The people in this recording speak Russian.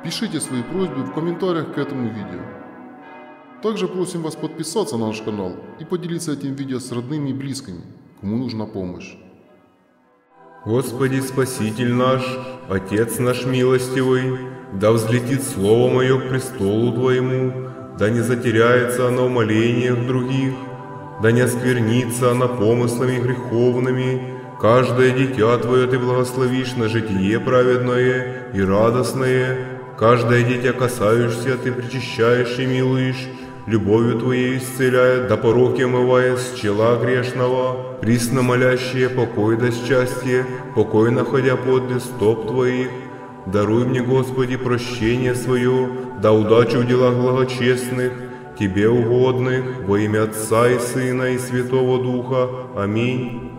Пишите свои просьбы в комментариях к этому видео. Также просим вас подписаться на наш канал и поделиться этим видео с родными и близкими, кому нужна помощь. Господи, Спаситель наш, Отец наш милостивый, да взлетит Слово Мое к престолу Твоему, да не затеряется оно в молениях других, да не осквернится оно помыслами греховными. Каждое дитя Твое Ты благословишь на житие праведное и радостное, каждое дитя касаешься Ты причащаешь и милуешь, любовью Твоей исцеляет, да пороки омывая с чела грешного, присно молящие покой да счастье, покой находя подле стоп Твоих. Даруй мне, Господи, прощение свое, да удачу в делах благочестных, Тебе угодных, во имя Отца и Сына и Святого Духа. Аминь.